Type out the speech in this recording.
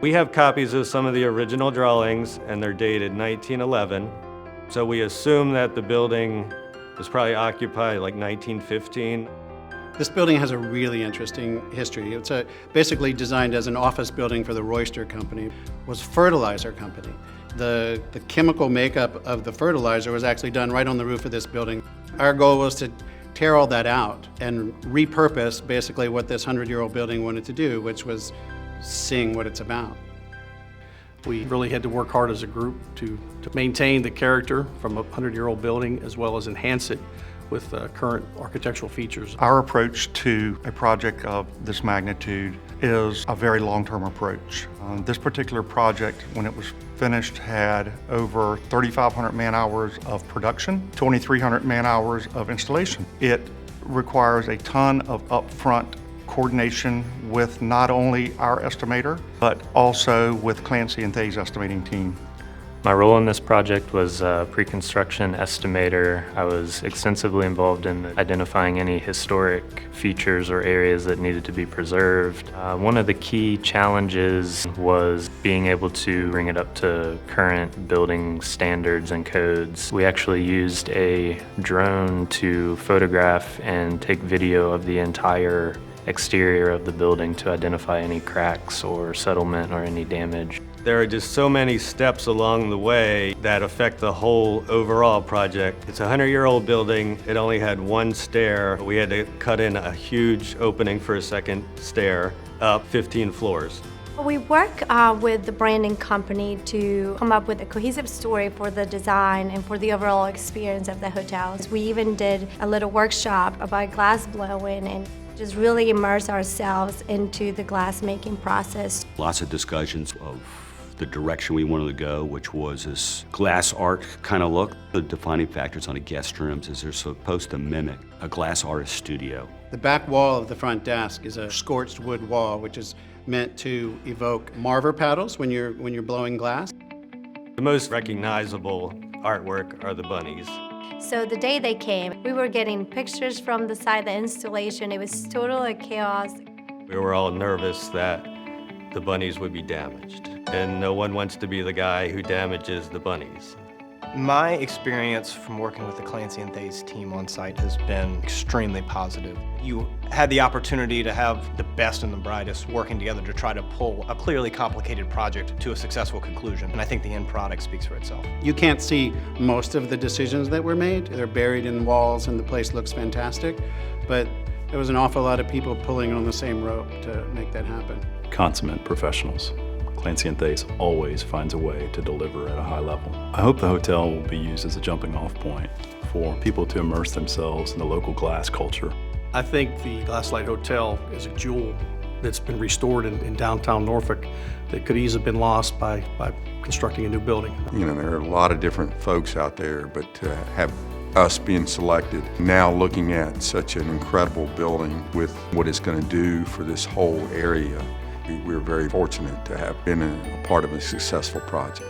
We have copies of some of the original drawings, and they're dated 1911. So we assume that the building was probably occupied like 1915. This building has a really interesting history. It's basically designed as an office building for the Royster Company. It was Fertilizer Company. The chemical makeup of the fertilizer was actually done right on the roof of this building. Our goal was to tear all that out and repurpose basically what this 100-year-old building wanted to do, which was sing what it's about. We really had to work hard as a group to maintain the character from a 100-year-old building as well as enhance it with current architectural features. Our approach to a project of this magnitude is a very long-term approach. This particular project, when it was finished, had over 3,500 man-hours of production, 2,300 man-hours of installation. It requires a ton of upfront coordination with not only our estimator, but also with Clancy and Thay's estimating team. My role in this project was a pre-construction estimator. I was extensively involved in identifying any historic features or areas that needed to be preserved. One of the key challenges was being able to bring it up to current building standards and codes. We actually used a drone to photograph and take video of the entire exterior of the building to identify any cracks or settlement or any damage. There are just so many steps along the way that affect the whole overall project. It's a 100-year-old building. It only had one stair. We had to cut in a huge opening for a second stair up 15 floors. We work with the branding company to come up with a cohesive story for the design and for the overall experience of the hotels. We even did a little workshop about glass blowing and just really immerse ourselves into the glass making process. Lots of discussions of the direction we wanted to go, which was this glass art kind of look. The defining factors on the guest rooms is they're supposed to mimic a glass artist studio. The back wall of the front desk is a scorched wood wall, which is meant to evoke Marver paddles when you're blowing glass. The most recognizable artwork are the bunnies. So the day they came, we were getting pictures from the side of the installation. It was total chaos. We were all nervous that the bunnies would be damaged, and no one wants to be the guy who damages the bunnies. My experience from working with the Clancy and Thay's team on site has been extremely positive. You had the opportunity to have the best and the brightest working together to try to pull a clearly complicated project to a successful conclusion, and I think the end product speaks for itself. You can't see most of the decisions that were made. They're buried in walls and the place looks fantastic, but there was an awful lot of people pulling on the same rope to make that happen. Consummate professionals. Clancy and Thay's always finds a way to deliver at a high level. I hope the hotel will be used as a jumping off point for people to immerse themselves in the local glass culture. I think the Glasslight Hotel is a jewel that's been restored in downtown Norfolk that could easily have been lost by constructing a new building. You know, there are a lot of different folks out there, but to have us being selected, now looking at such an incredible building with what it's going to do for this whole area, we're very fortunate to have been a part of a successful project.